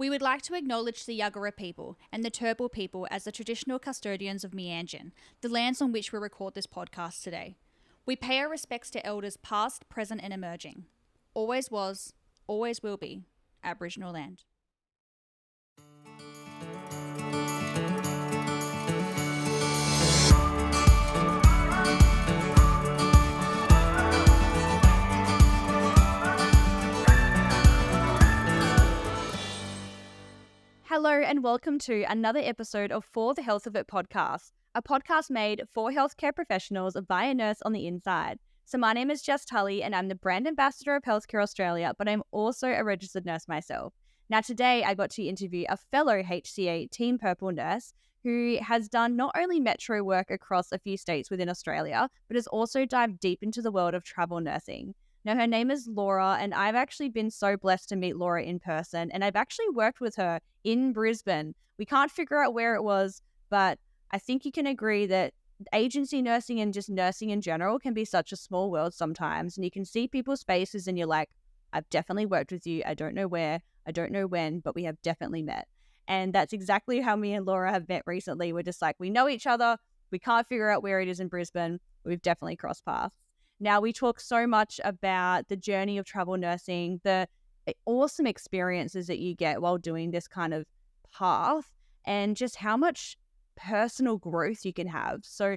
We would like to acknowledge the Yuggera people and the Turrbal people as the traditional custodians of Meanjin, the lands on which we record this podcast today. We pay our respects to elders past, present and emerging. Always was, always will be, Aboriginal land. Hello and welcome to another episode of For the Health of It podcast, a podcast made for healthcare professionals by a nurse on the inside. So my name is Jess Tully and I'm the Brand Ambassador of Healthcare Australia, but I'm also a registered nurse myself. Now today I got to interview a fellow HCA Team Purple nurse who has done not only metro work across a few states within Australia, but has also dived deep into the world of travel nursing. Now, her name is Laura, and I've actually been so blessed to meet Laura in person, and I've actually worked with her in Brisbane. We can't figure out where it was, but I think you can agree that agency nursing and just nursing in general can be such a small world sometimes, and you can see people's faces and you're like, I've definitely worked with you. I don't know where, I don't know when, but we have definitely met. And that's exactly how me and Laura have met recently. We're just like, we know each other. We can't figure out where it is in Brisbane. We've definitely crossed paths. Now, we talk so much about the journey of travel nursing, the awesome experiences that you get while doing this kind of path, and just how much personal growth you can have. So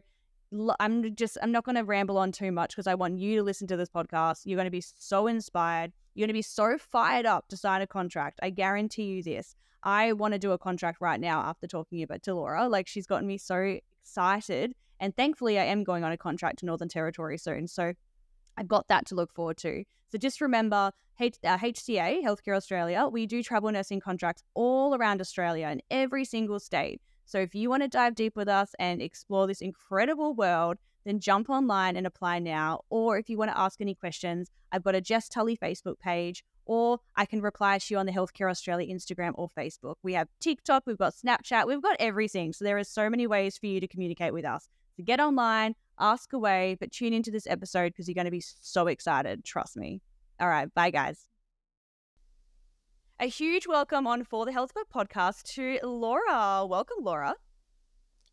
I'm not going to ramble on too much because I want you to listen to this podcast. You're going to be so inspired. You're going to be so fired up to sign a contract. I guarantee you this. I want to do a contract right now after talking about to Laura. Like, she's gotten me so excited. And thankfully, I am going on a contract to Northern Territory soon. So I've got that to look forward to. So just remember, HCA, Healthcare Australia, we do travel nursing contracts all around Australia in every single state. So if you want to dive deep with us and explore this incredible world, then jump online and apply now. Or if you want to ask any questions, I've got a Jess Tully Facebook page, or I can reply to you on the Healthcare Australia Instagram or Facebook. We have TikTok, we've got Snapchat, we've got everything. So there are so many ways for you to communicate with us. So get online, ask away, but tune into this episode because you're going to be so excited. Trust me. All right. Bye, guys. A huge welcome on For the Health of It podcast to Laura. Welcome, Laura.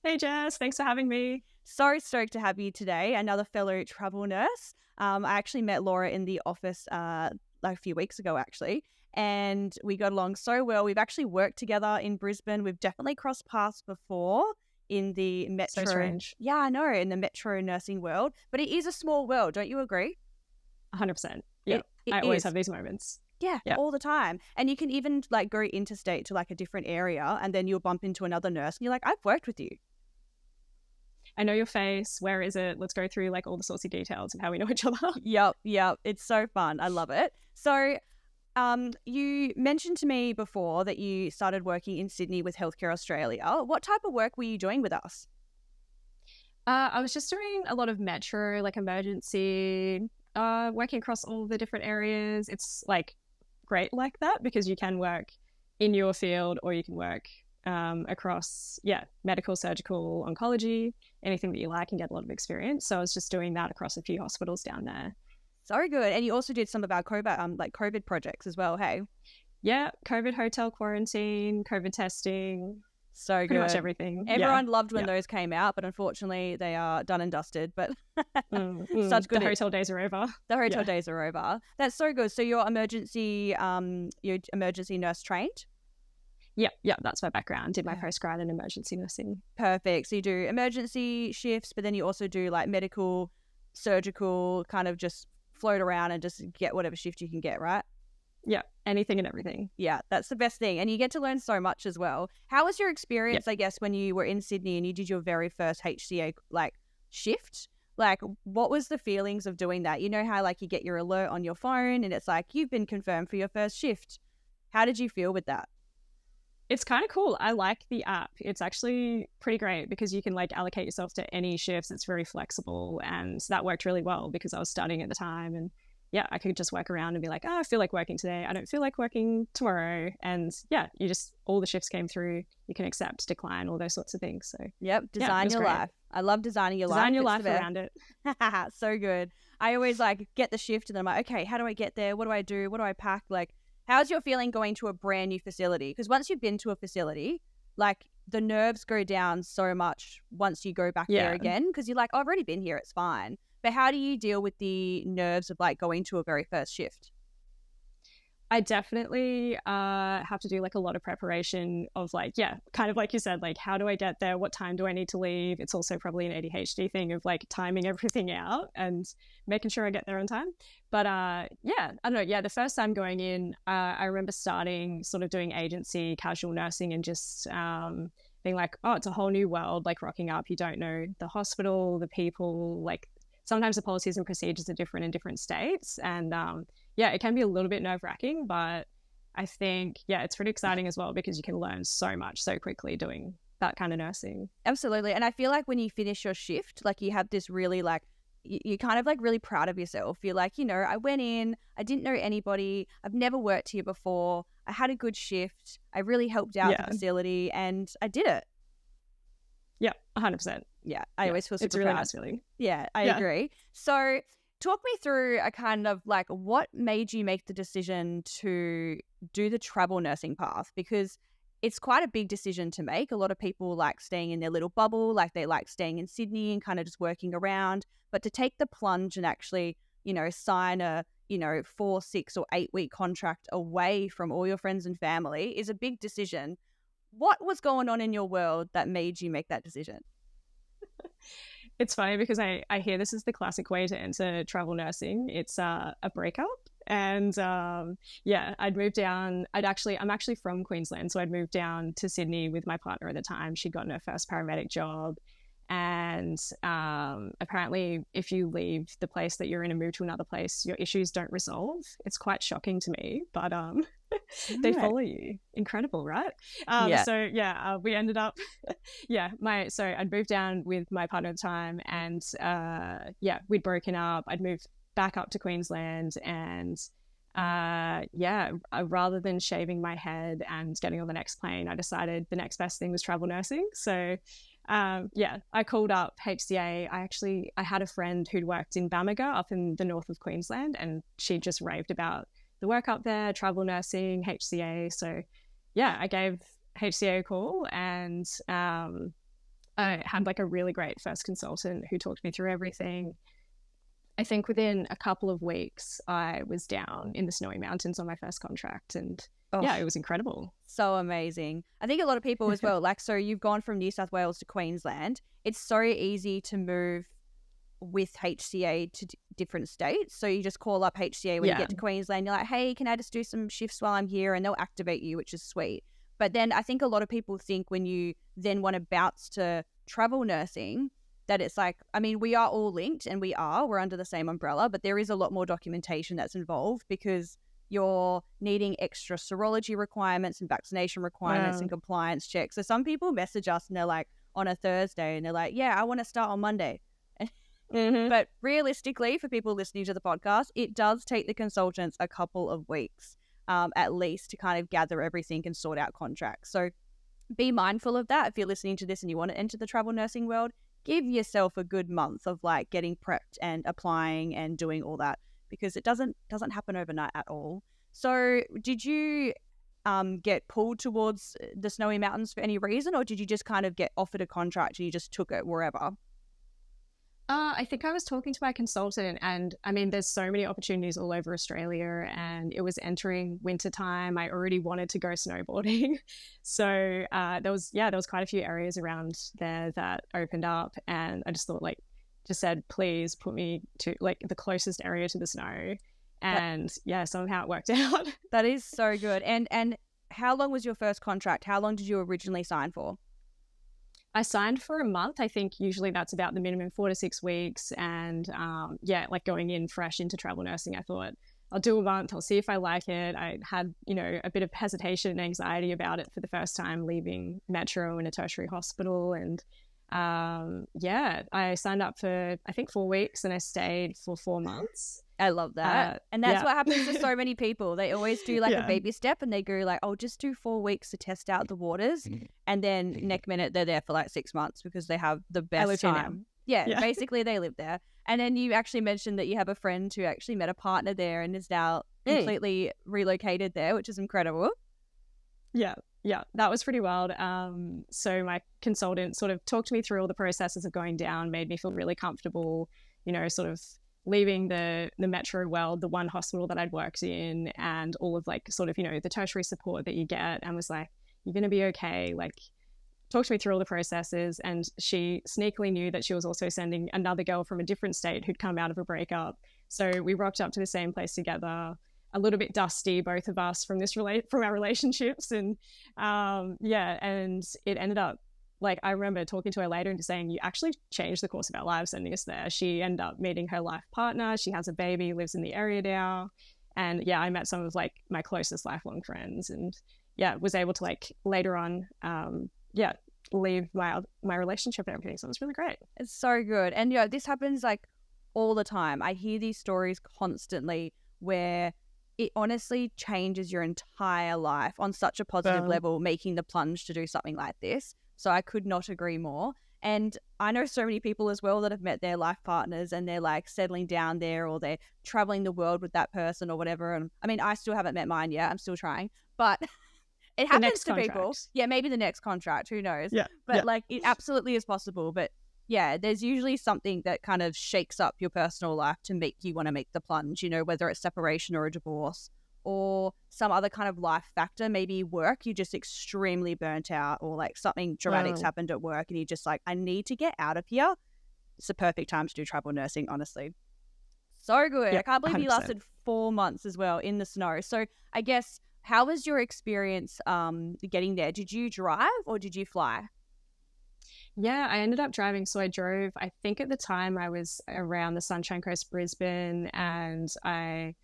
Hey, Jess. Thanks for having me. So stoked to have you today. Another fellow travel nurse. I actually met Laura in the office like a few weeks ago, actually, and we got along so well. We've actually worked together in Brisbane. We've definitely crossed paths before in the metro. So strange. Yeah, I know, in the metro nursing world, but it is a small world. Don't you agree? 100%. Yeah, I always have these moments. Yeah, all the time. And you can even like go interstate to like a different area and then you'll bump into another nurse and you're like, I've worked with you. I know your face. Where is it? Let's go through like all the saucy details of how we know each other. Yep. It's so fun. I love it. So you mentioned to me before that you started working in Sydney with Healthcare Australia. What type of work were you doing with us? I was just doing a lot of metro, like emergency, working across all the different areas. It's like great like that because you can work in your field or you can work across, medical, surgical, oncology, anything that you like and get a lot of experience. So I was just doing that across a few hospitals down there. So good. And you also did some of our COVID projects as well, hey? Yeah, COVID hotel quarantine, COVID testing. So good. Pretty much everything. Everyone loved when those came out, but unfortunately they are done and dusted. But such good. The hotel days are over. The hotel days are over. That's so good. So you're emergency nurse trained? Yeah, that's my background. Did my postgrad in emergency nursing. Perfect. So you do emergency shifts, but then you also do like medical, surgical, kind of just float around and just get whatever shift you can get, right? Yeah, anything and everything. Yeah, that's the best thing. And you get to learn so much as well. How was your experience, I guess, when you were in Sydney and you did your very first HCA like shift? Like, what was the feelings of doing that? You know how like you get your alert on your phone and it's like, you've been confirmed for your first shift. How did you feel with that? It's kind of cool. I like the app. It's actually pretty great because you can like allocate yourself to any shifts. It's very flexible and that worked really well because I was studying at the time and I could just work around and be like, I feel like working today. I don't feel like working tomorrow. And all the shifts came through. You can accept, decline, all those sorts of things. So design your life. I love designing your life. Design your life around it. So good. I always like get the shift and then I'm like, okay, how do I get there? What do I do? What do I pack? Like, how's your feeling going to a brand new facility? Because once you've been to a facility, like the nerves go down so much once you go back there again, because you're like, oh, I've already been here, it's fine. But how do you deal with the nerves of like going to a very first shift? I definitely have to do like a lot of preparation of like, kind of like you said, like how do I get there? What time do I need to leave? It's also probably an ADHD thing of like timing everything out and making sure I get there on time. But I don't know. Yeah, the first time going in, I remember starting sort of doing agency, casual nursing and just being like, oh, it's a whole new world, like rocking up. You don't know the hospital, the people, like sometimes the policies and procedures are different in different states. And it can be a little bit nerve-wracking, but I think, it's pretty exciting as well because you can learn so much so quickly doing that kind of nursing. Absolutely. And I feel like when you finish your shift, like you have this really like, you're kind of like really proud of yourself. You're like, I went in, I didn't know anybody, I've never worked here before, I had a good shift, I really helped out the facility and I did it. Yeah, 100%. Yeah, I always feel super it's a really proud. nice feeling. Yeah, I agree. So talk me through a kind of like what made you make the decision to do the travel nursing path? Because it's quite a big decision to make. A lot of people like staying in their little bubble, like they like staying in Sydney and kind of just working around. But to take the plunge and actually, sign a, 4, 6 or 8 week contract away from all your friends and family is a big decision. What was going on in your world that made you make that decision? It's funny because I hear this is the classic way to enter travel nursing. It's a breakup. And I'd moved down. I'm actually from Queensland. So I'd moved down to Sydney with my partner at the time. She'd gotten her first paramedic job. And apparently if you leave the place that you're in and move to another place, your issues don't resolve. It's quite shocking to me, but they follow you. Incredible, right? We ended up, so I'd moved down with my partner at the time and we'd broken up. I'd moved back up to Queensland and rather than shaving my head and getting on the next plane, I decided the next best thing was travel nursing. So I called up HCA. I had a friend who'd worked in Bamaga up in the north of Queensland, and she just raved about the work up there, travel nursing, HCA. So I gave HCA a call and I had like a really great first consultant who talked me through everything. I think within a couple of weeks, I was down in the snowy mountains on my first contract and it was incredible. So amazing. I think a lot of people as well, like, so you've gone from New South Wales to Queensland. It's so easy to move with HCA to different states. So you just call up HCA when you get to Queensland. You're like, hey, can I just do some shifts while I'm here? And they'll activate you, which is sweet. But then I think a lot of people think when you then want to bounce to travel nursing, that it's like, I mean, we are all linked and we're under the same umbrella, but there is a lot more documentation that's involved because you're needing extra serology requirements and vaccination requirements and compliance checks. So some people message us and they're like on a Thursday and they're like, I want to start on Monday. But realistically, for people listening to the podcast, it does take the consultants a couple of weeks at least to kind of gather everything and sort out contracts. So be mindful of that. If you're listening to this and you want to enter the travel nursing world, give yourself a good month of like getting prepped and applying and doing all that, because it doesn't happen overnight at all. So did you get pulled towards the snowy mountains for any reason, or did you just kind of get offered a contract and you just took it wherever? I think I was talking to my consultant and I mean, there's so many opportunities all over Australia and it was entering winter time. I already wanted to go snowboarding. So there was quite a few areas around there that opened up and I just thought just said, please put me to like the closest area to the snow. And somehow it worked out. That is so good. And how long was your first contract? How long did you originally sign for? I signed for a month. I think usually that's about the minimum 4 to 6 weeks. And like going in fresh into travel nursing, I thought I'll do a month. I'll see if I like it. I had, a bit of hesitation and anxiety about it for the first time leaving Metro in a tertiary hospital. And I signed up for, I think 4 weeks and I stayed for 4 months. I love that. And that's what happens to so many people. They always do like a baby step and they go like, oh, just do 4 weeks to test out the waters. And then next minute they're there for like 6 months because they have the best time. Yeah, basically they live there. And then you actually mentioned that you have a friend who actually met a partner there and is now completely relocated there, which is incredible. Yeah, that was pretty wild. So my consultant sort of talked me through all the processes of going down, made me feel really comfortable, sort of leaving the metro world, the one hospital that I'd worked in, and all of like sort of, the tertiary support that you get, and was like, you're going to be okay. Like, talked me through all the processes. And she sneakily knew that she was also sending another girl from a different state who'd come out of a breakup. So we rocked up to the same place together, a little bit dusty, both of us, from our relationships. And and it ended up, like, I remember talking to her later and just saying, you actually changed the course of our lives sending us there. She ended up meeting her life partner. She has a baby, lives in the area now. And yeah, I met some of like my closest lifelong friends, and was able to like later on, leave my relationship and everything. So it was really great. It's so good. And this happens like all the time. I hear these stories constantly where it honestly changes your entire life on such a positive level, making the plunge to do something like this. So I could not agree more. And I know so many people as well that have met their life partners and they're like settling down there, or they're traveling the world with that person or whatever. And I mean, I still haven't met mine yet. I'm still trying, but it happens to people. Yeah, maybe the next contract, who knows? Yeah. But like, it absolutely is possible. But yeah, there's usually something that kind of shakes up your personal life to make you want to make the plunge, whether it's separation or a divorce or some other kind of life factor, maybe work, you're just extremely burnt out, or like something dramatic's happened at work and you're just like, I need to get out of here. It's the perfect time to do travel nursing, honestly. So good. I can't believe 100%. You lasted 4 months as well in the snow. So I guess, how was your experience getting there? Did you drive or did you fly? Yeah, I ended up driving. So I drove, I think at the time I was around the Sunshine Coast, Brisbane, and I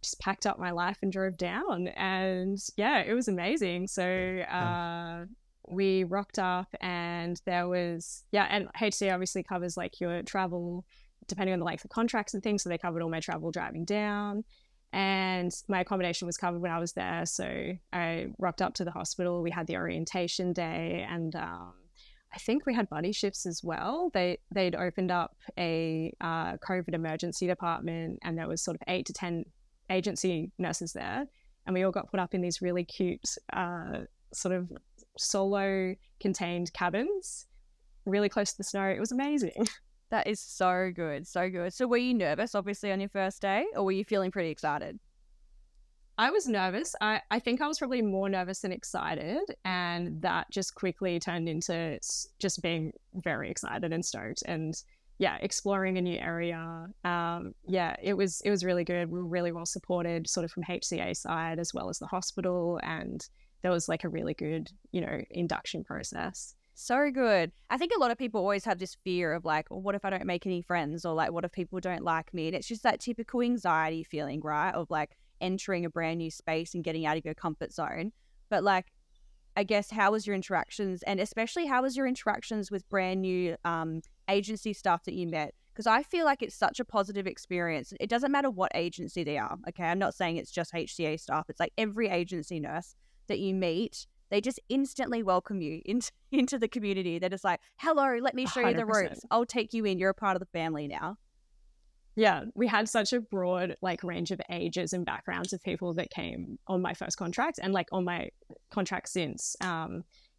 just packed up my life and drove down. And yeah, it was amazing. So we rocked up, and there was, and HCA obviously covers like your travel, depending on the length of contracts and things. So they covered all my travel driving down. And my accommodation was covered when I was there. So I rocked up to the hospital. We had the orientation day, and I think we had buddy shifts as well. They'd opened up a COVID emergency department, and there was sort of 8 to 10 agency nurses there. And we all got put up in these really cute sort of solo contained cabins really close to the snow. It was amazing. That is so good. So good. So were you nervous, obviously, on your first day, or were you feeling pretty excited? I was nervous. I think I was probably more nervous than excited. And that just quickly turned into just being very excited and stoked. And exploring a new area. It was really good. We were really well supported, sort of from HCA side as well as the hospital. And there was like a really good, induction process. So good. I think a lot of people always have this fear of like, what if I don't make any friends, or like, what if people don't like me? And it's just that typical anxiety feeling, right? Of like entering a brand new space and getting out of your comfort zone. But like, I guess, how was your interactions, and especially how was your interactions with brand new agency staff that you met? Because I feel like it's such a positive experience. It doesn't matter what agency they are. Okay. I'm not saying it's just HCA staff. It's like every agency nurse that you meet, they just instantly welcome you into the community. They're just like, hello, let me show 100%. You the ropes. I'll take you in. You're a part of the family now. Yeah, we had such a broad like range of ages and backgrounds of people that came on my first contract and like on my contract since.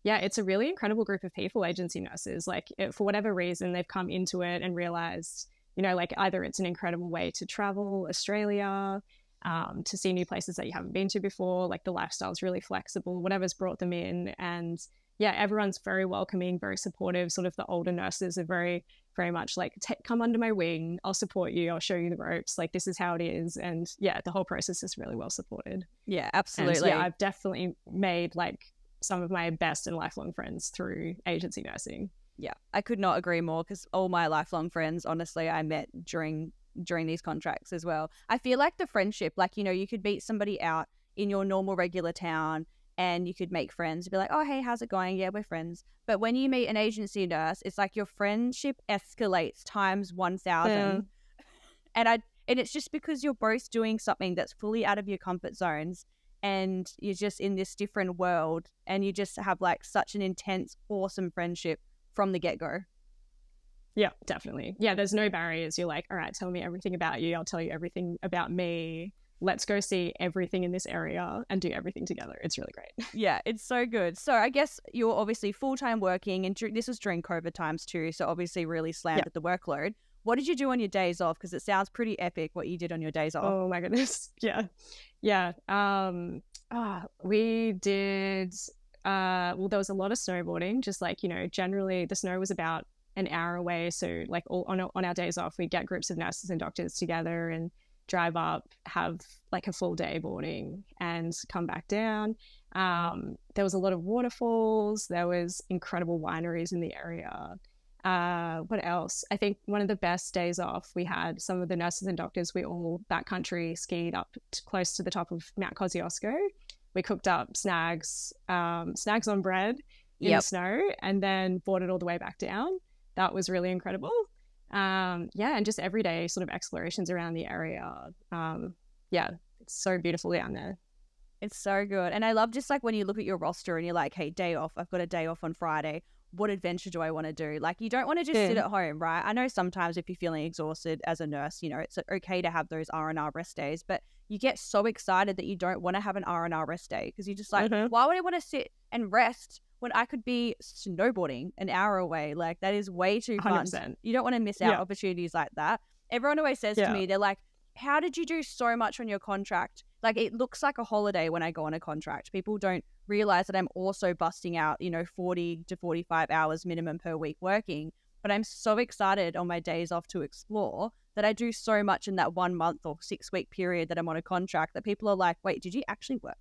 It's a really incredible group of people, agency nurses. Like for whatever reason, they've come into it and realized, like either it's an incredible way to travel Australia, to see new places that you haven't been to before, like the lifestyle is really flexible, whatever's brought them in. And everyone's very welcoming, very supportive. Sort of the older nurses are very, very much like, come under my wing, I'll support you, I'll show you the ropes, like this is how it is. And the whole process is really well supported. Yeah, absolutely. And I've definitely made like some of my best and lifelong friends through agency nursing. Yeah, I could not agree more, because all my lifelong friends, honestly, I met during these contracts as well. I feel like the friendship, like, you could meet somebody out in your normal regular town and you could make friends and be like, oh, hey, how's it going? Yeah, we're friends. But when you meet an agency nurse, it's like your friendship escalates times 1,000. Yeah. And it's just because you're both doing something that's fully out of your comfort zones, and you're just in this different world, and you just have like such an intense, awesome friendship from the get-go. Yeah, definitely. Yeah, there's no barriers. You're like, all right, tell me everything about you. I'll tell you everything about me. let's go see everything in this area and do everything together. It's really great. Yeah, it's so good. So I guess you're obviously full-time working, and this was during COVID times too, so obviously really slammed with the workload. What did you do on your days off? Because it sounds pretty epic what you did on your days off. Oh my goodness. Yeah. We did, well, there was a lot of snowboarding, just like, generally the snow was about an hour away. So like on our days off, we get groups of nurses and doctors together and drive up, have like a full day boarding and come back down. There was a lot of waterfalls. There was incredible wineries in the area. What else? I think one of the best days off, we had some of the nurses and doctors, we all backcountry skied up close to the top of Mount Kosciuszko. We cooked up snags on bread in the snow, and then boarded all the way back down. That was really incredible. And just everyday sort of explorations around the area. It's so beautiful down there. It's so good. And I love just like when you look at your roster and you're like, hey, day off, I've got a day off on Friday. What adventure do I want to do? Like, you don't want to just sit at home, right? I know sometimes if you're feeling exhausted as a nurse, it's okay to have those R&R rest days, but you get so excited that you don't want to have an R&R rest day because you're just like, why would I want to sit and rest when I could be snowboarding an hour away? Like, that is way too fun. 100%. You don't want to miss out opportunities like that. Everyone always says to me, they're like, how did you do so much on your contract? Like, it looks like a holiday when I go on a contract. People don't realize that I'm also busting out, 40 to 45 hours minimum per week working. But I'm so excited on my days off to explore that I do so much in that 1 month or 6 week period that I'm on a contract that people are like, wait, did you actually work?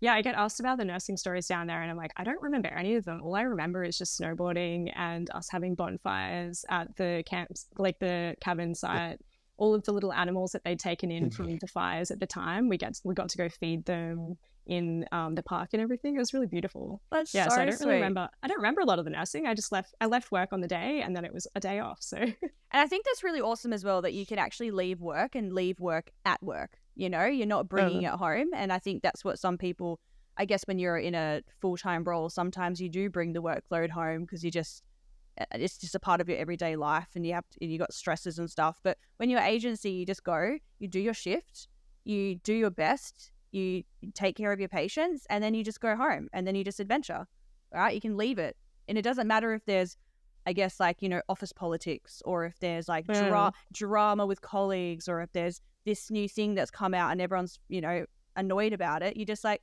Yeah, I get asked about the nursing stories down there and I'm like, I don't remember any of them. All I remember is just snowboarding and us having bonfires at the camps, like the cabin site. All of the little animals that they'd taken in from the fires at the time, we got to go feed them in the park and everything. It was really beautiful. That's so I don't sweet. really remember. I don't remember a lot of the nursing. I left work on the day and then it was a day off. So, and I think that's really awesome as well that you can actually leave work and leave work at work. You're not bringing it home. And I think that's what some people, I guess, when you're in a full-time role, sometimes you do bring the workload home because it's just a part of your everyday life and you got stresses and stuff. But when you're agency, you just go, you do your shift, you do your best, you take care of your patients, and then you just go home and then you just adventure, right? You can leave it. And it doesn't matter if there's, I guess, like, office politics, or if there's like drama with colleagues, or if there's this new thing that's come out and everyone's, annoyed about it. You're just like,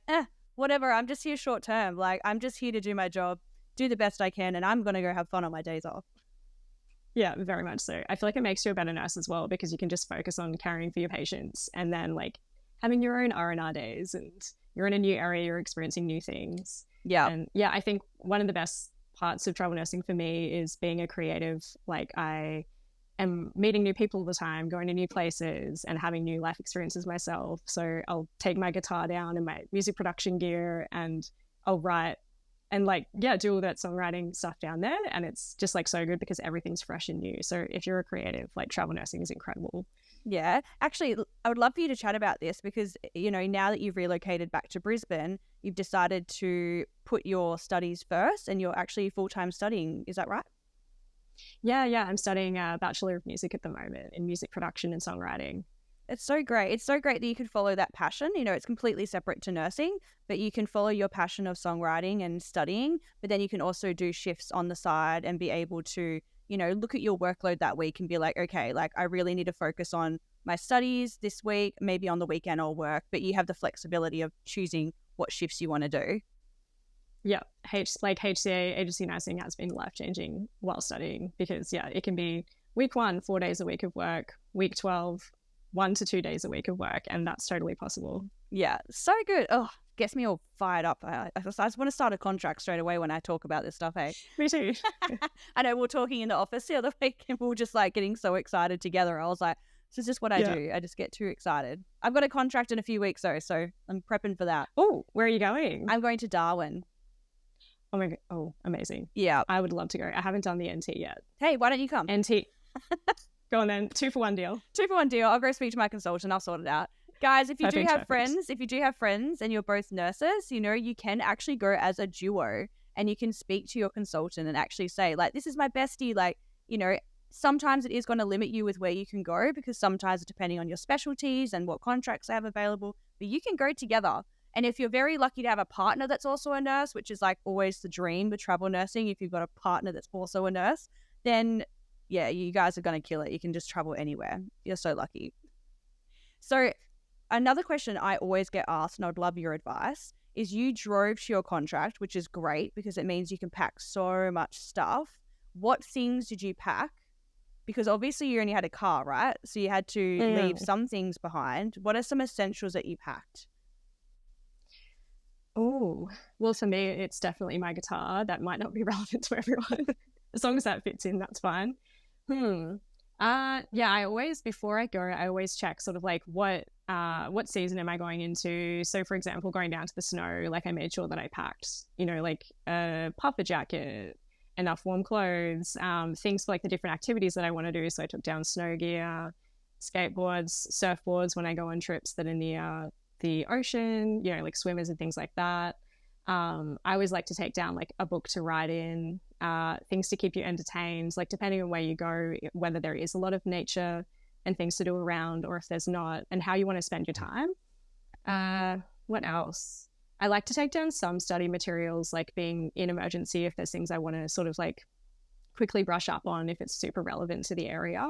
whatever, I'm just here short term. Like, I'm just here to do my job, do the best I can, and I'm going to go have fun on my days off. Yeah, very much so. I feel like it makes you a better nurse as well because you can just focus on caring for your patients and then like having your own R&R days, and you're in a new area, you're experiencing new things. Yeah. And I think one of the best parts of travel nursing for me is being a creative. Like, I am meeting new people all the time, going to new places and having new life experiences myself. So I'll take my guitar down and my music production gear and I'll write and do all that songwriting stuff down there. And it's just like so good because everything's fresh and new. So if you're a creative, like, travel nursing is incredible. Yeah. Actually, I would love for you to chat about this because, now that you've relocated back to Brisbane, you've decided to put your studies first and you're actually full-time studying. Is that right? Yeah. I'm studying a Bachelor of Music at the moment in music production and songwriting. It's so great. It's so great that you can follow that passion. It's completely separate to nursing, but you can follow your passion of songwriting and studying, but then you can also do shifts on the side and be able to, look at your workload that week and be like, okay, like, I really need to focus on my studies this week, maybe on the weekend I'll work, but you have the flexibility of choosing what shifts you want to do. Yeah. HCA agency nursing has been life-changing while studying because, it can be week 1, 4 days a week of work, week 12, 1 to 2 days a week of work, and that's totally possible. Yeah, so good. Oh, gets me all fired up. I just want to start a contract straight away when I talk about this stuff, hey? Me too. I know we were talking in the office the other week and we were just like getting so excited together. I was like, this is just what I do. I just get too excited. I've got a contract in a few weeks though, so I'm prepping for that. Oh, where are you going? I'm going to Darwin. Oh my God. Oh, amazing. Yeah. I would love to go. I haven't done the NT yet. Hey, why don't you come? NT. Go on then. 2 for 1 deal. 2 for 1 deal. I'll go speak to my consultant. I'll sort it out. Guys, if you do have friends and you're both nurses, you can actually go as a duo and you can speak to your consultant and actually say, like, this is my bestie, like, sometimes it is going to limit you with where you can go, because sometimes depending on your specialties and what contracts they have available, but you can go together. And if you're very lucky to have a partner that's also a nurse, which is like always the dream with travel nursing, if you've got a partner that's also a nurse, then yeah, you guys are going to kill it. You can just travel anywhere. You're so lucky. So another question I always get asked, and I'd love your advice, is you drove to your contract, which is great because it means you can pack so much stuff. What things did you pack? Because obviously you only had a car, right? So you had to leave some things behind. What are some essentials that you packed? Oh, well, for me, it's definitely my guitar. That might not be relevant to everyone. As long as that fits in, that's fine. Yeah, I always, before I go, I always check sort of like what season am I going into? So for example, going down to the snow, like I made sure that I packed, you know, like a puffer jacket, enough warm clothes, things for like the different activities that I want to do. So I took down snow gear, skateboards, surfboards when I go on trips that are near the ocean, you know, like swimmers and things like that. I always like to take down like a book to write in, things to keep you entertained, like depending on where you go, whether there is a lot of nature and things to do around, or if there's not, and how you want to spend your time. What else? I like to take down some study materials, like being in emergency, if there's things I want to sort of like quickly brush up on if it's super relevant to the area.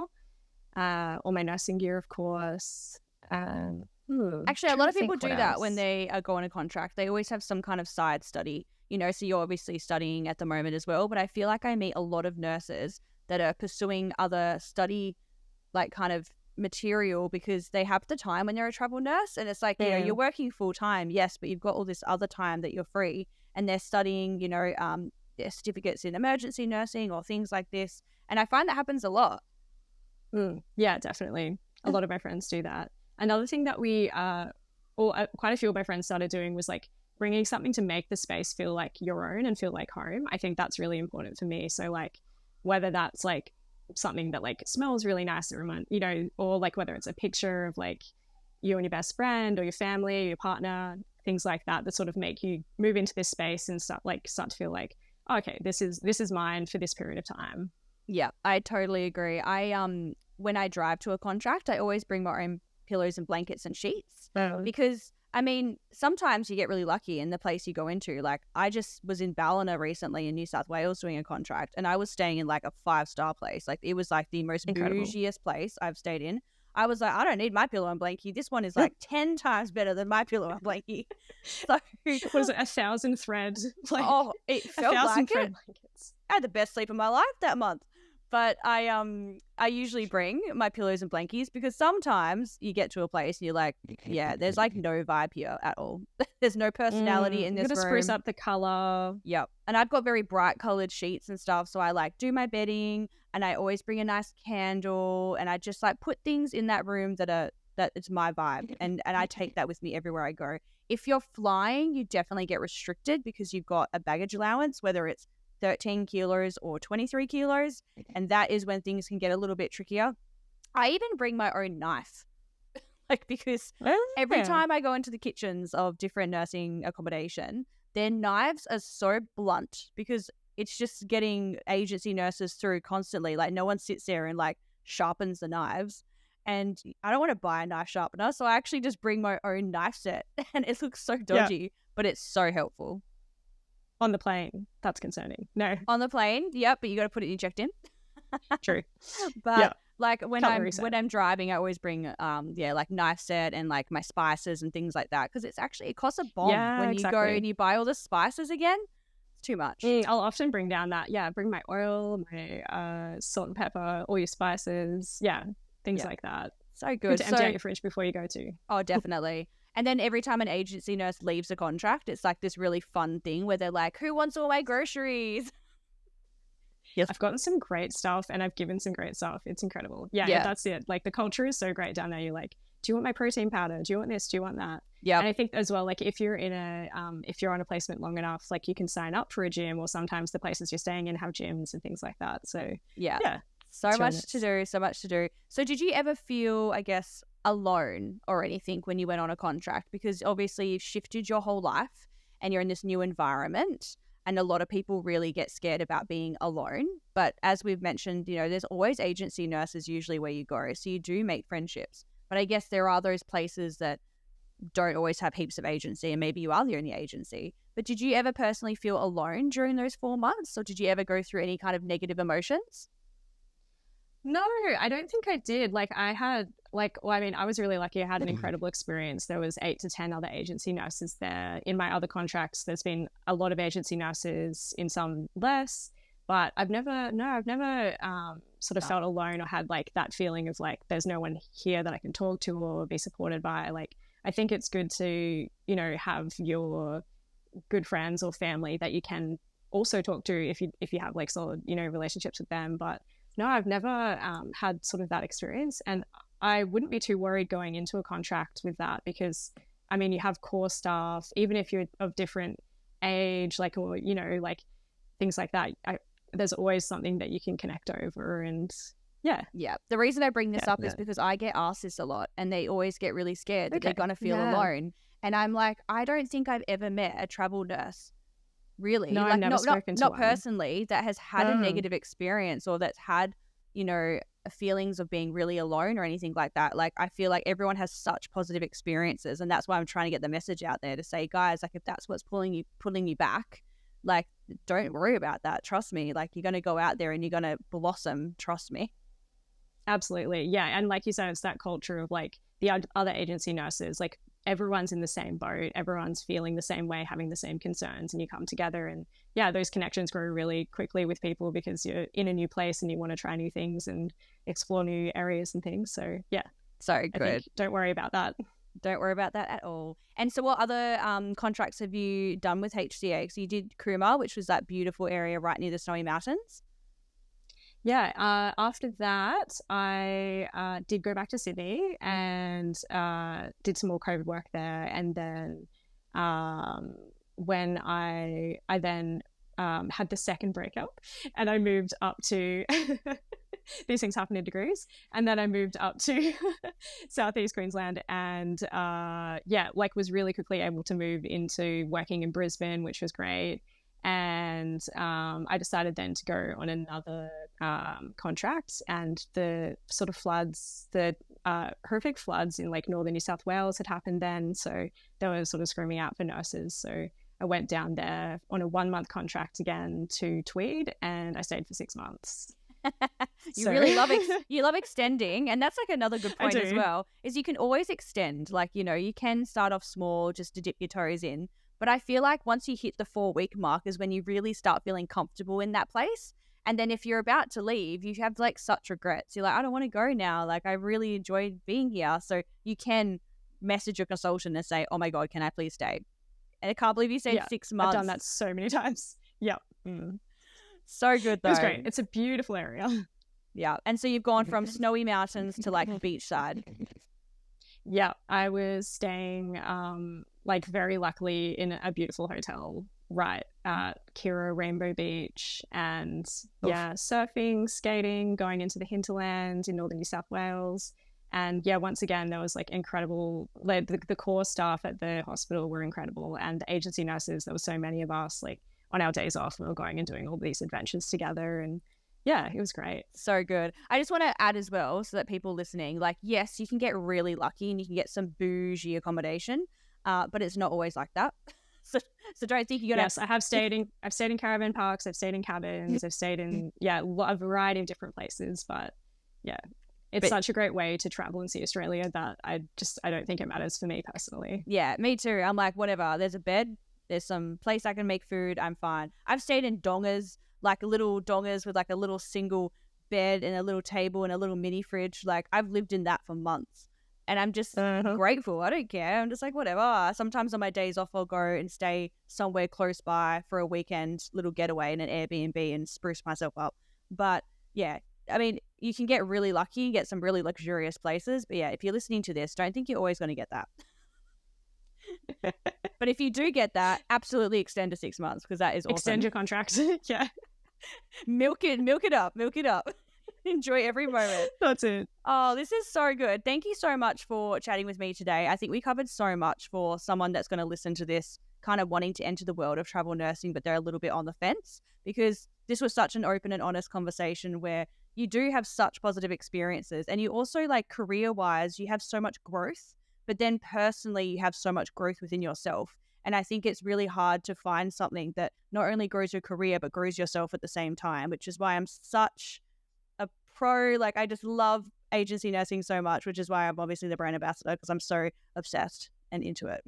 All my nursing gear, of course. Actually, a lot of people do that when they go on a contract. They always have some kind of side study, you know, so you're obviously studying at the moment as well. But I feel like I meet a lot of nurses that are pursuing other study, like kind of material, because they have the time when they're a travel nurse. And it's like, you know, you're working full time, yes, but you've got all this other time that you're free, and they're studying, you know, their certificates in emergency nursing or things like this. And I find that happens a lot. Yeah, definitely. A lot of my friends do that. Another thing that we, quite a few of my friends started doing was like bringing something to make the space feel like your own and feel like home. I think that's really important for me. So like whether that's like something that like smells really nice, you know, or like whether it's a picture of like you and your best friend or your family, or your partner, things like that, that sort of make you move into this space and start to feel like, oh, okay, this is mine for this period of time. Yeah, I totally agree. When I drive to a contract, I always bring my own pillows and blankets and sheets, because I mean, sometimes you get really lucky in the place you go into. Like I just was in Ballina recently in New South Wales doing a contract, and I was staying in like a 5-star place. Like it was like the most bougiest place I've stayed in. I was like, I don't need my pillow and blankie. This one is like 10 times better than my pillow and blankie. So was it 1,000 thread? Like, oh, it felt like it. Blankets. I had the best sleep of my life that month. But I usually bring my pillows and blankies, because sometimes you get to a place and you're like, yeah, there's like no vibe here at all. There's no personality in this room. You gotta spruce up the color. Yep. And I've got very bright colored sheets and stuff, so I like do my bedding, and I always bring a nice candle, and I just like put things in that room that it's my vibe, and I take that with me everywhere I go. If you're flying, you definitely get restricted because you've got a baggage allowance, whether it's 13 kilos or 23 kilos. And that is when things can get a little bit trickier. I even bring my own knife, like, because every time I go into the kitchens of different nursing accommodation, their knives are so blunt, because it's just getting agency nurses through constantly. Like no one sits there and like sharpens the knives. And I don't want to buy a knife sharpener, so I actually just bring my own knife set, and it looks so dodgy, but it's so helpful. On the plane, that's concerning. No. On the plane, yep, but you got to put it checked in. True. But like when I'm driving, I always bring like knife set and like my spices and things like that, because it costs a bomb when you go and you buy all the spices again. It's too much. I'll often bring down that. Yeah, bring my oil, my salt and pepper, all your spices. Yeah, things like that. So good. To empty out your fridge before you go to. Oh, definitely. And then every time an agency nurse leaves a contract, it's like this really fun thing where they're like, who wants all my groceries? Yes. I've gotten some great stuff, and I've given some great stuff. It's incredible. Yeah, that's it. Like the culture is so great down there. You're like, do you want my protein powder? Do you want this? Do you want that? Yeah. And I think as well, like if you're if you're on a placement long enough, like you can sign up for a gym, or sometimes the places you're staying in have gyms and things like that. So yeah. So much to do. So did you ever feel, I guess, alone or anything when you went on a contract? Because obviously you've shifted your whole life and you're in this new environment. And a lot of people really get scared about being alone. But as we've mentioned, there's always agency nurses usually where you go. So you do make friendships. But I guess there are those places that don't always have heaps of agency, and maybe you are the only agency. But did you ever personally feel alone during those 4 months, or did you ever go through any kind of negative emotions? No, I don't think I did. I was really lucky. I had an incredible experience. There was 8 to 10 other agency nurses there. In my other contracts, there's been a lot of agency nurses, in some less, but I've never sort of felt alone or had like that feeling of like there's no one here that I can talk to or be supported by. Like, I think it's good to, have your good friends or family that you can also talk to if you have like solid, relationships with them. But no, I've never had sort of that experience, and I wouldn't be too worried going into a contract with that, because I mean, you have core staff, even if you're of different age, like, or like things like that. There's always something that you can connect over, and yeah. The reason I bring this up is because I get asked this a lot, and they always get really scared that they're gonna feel alone. And I'm like, I don't think I've ever met a travel nurse. Really? No, like, I've never spoken to not one. personally, that has had a negative experience or that's had, feelings of being really alone or anything like that. Like, I feel like everyone has such positive experiences, and that's why I'm trying to get the message out there to say, guys, like, if that's what's pulling you back, like, don't worry about that. Trust me. Like, you're going to go out there and you're going to blossom. Trust me. Absolutely. Yeah. And like you said, it's that culture of like the other agency nurses, like everyone's in the same boat, everyone's feeling the same way, having the same concerns, and you come together, and yeah, those connections grow really quickly with people because you're in a new place and you want to try new things and explore new areas and things. So yeah, so good. Don't worry about that. Don't worry about that at all. And so what other contracts have you done with HCA? So you did Cooma, which was that beautiful area right near the Snowy Mountains. Yeah, after that, I did go back to Sydney and did some more COVID work there. And then when I then had the second breakup, and I moved up to these things happen in degrees, and then I moved up to Southeast Queensland, and was really quickly able to move into working in Brisbane, which was great. And I decided then to go on another contract, and the sort of floods, the horrific floods in like northern New South Wales had happened then, so they were sort of screaming out for nurses. So I went down there on a 1-month contract again to Tweed, and I stayed for 6 months. Really love extending, and that's like another good point as well, is you can always extend. Like, you can start off small just to dip your toes in. But I feel like once you hit the 4-week mark is when you really start feeling comfortable in that place. And then if you're about to leave, you have like such regrets. You're like, I don't want to go now. Like, I really enjoyed being here. So you can message your consultant and say, oh my God, can I please stay? And I can't believe you said 6 months. I've done that so many times. Yeah. So good though. It was great. It's a beautiful area. Yeah. And so you've gone from Snowy Mountains to like beachside. Yeah, I was staying like very luckily in a beautiful hotel right at Kira Rainbow Beach, and surfing, skating, going into the hinterland in northern New South Wales. And yeah, once again, there was like incredible, like the core staff at the hospital were incredible, and the agency nurses, there were so many of us, like on our days off, we were going and doing all these adventures together, and yeah, it was great. So good. I just want to add as well, so that people listening, like, yes, you can get really lucky and you can get some bougie accommodation, but it's not always like that. So don't think you're gonna. Yes, I've stayed in caravan parks. I've stayed in cabins. I've stayed in a variety of different places. But yeah, it's such a great way to travel and see Australia that I don't think it matters for me personally. Yeah, me too. I'm like, whatever. There's a bed. There's some place I can make food. I'm fine. I've stayed in dongas, like little dongas with like a little single bed and a little table and a little mini fridge. Like, I've lived in that for months, and I'm just grateful. I don't care. I'm just like, whatever. Sometimes on my days off, I'll go and stay somewhere close by for a weekend, little getaway in an Airbnb and spruce myself up. But yeah, I mean, you can get really lucky and get some really luxurious places. But yeah, if you're listening to this, don't think you're always going to get that. But if you do get that, absolutely extend to 6 months, because that is awesome. Extend your contract. Yeah. Milk it up. Enjoy every moment. That's it. Oh, this is so good. Thank you so much for chatting with me today. I think we covered so much for someone that's going to listen to this kind of wanting to enter the world of travel nursing, but they're a little bit on the fence, because this was such an open and honest conversation where you do have such positive experiences, and you also, like, career-wise, you have so much growth, but then personally you have so much growth within yourself. And I think it's really hard to find something that not only grows your career, but grows yourself at the same time, which is why I'm such a pro. Like, I just love agency nursing so much, which is why I'm obviously the brand ambassador, because I'm so obsessed and into it.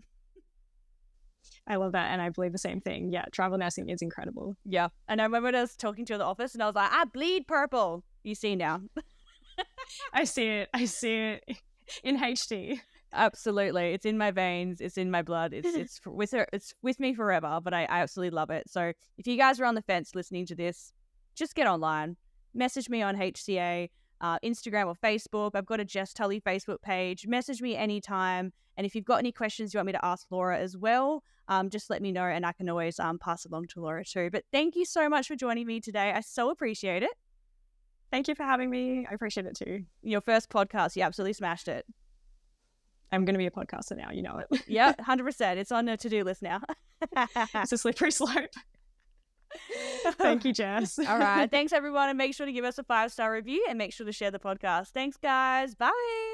I love that. And I believe the same thing. Yeah, travel nursing is incredible. Yeah. And I remember when I was talking to the office and I was like, I bleed purple. You see now. I see it in HD. Absolutely. It's in my veins. It's in my blood. It's with me forever, but I absolutely love it. So if you guys are on the fence listening to this, just get online. Message me on HCA, Instagram or Facebook. I've got a Jess Tully Facebook page. Message me anytime. And if you've got any questions you want me to ask Laura as well, just let me know, and I can always pass along to Laura too. But thank you so much for joining me today. I so appreciate it. Thank you for having me. I appreciate it too. Your first podcast, you absolutely smashed it. I'm going to be a podcaster now, you know it. Yeah, 100%. It's on the to-do list now. It's a slippery slope. Thank you, Jess. All right. Thanks, everyone. And make sure to give us a 5-star review and make sure to share the podcast. Thanks, guys. Bye.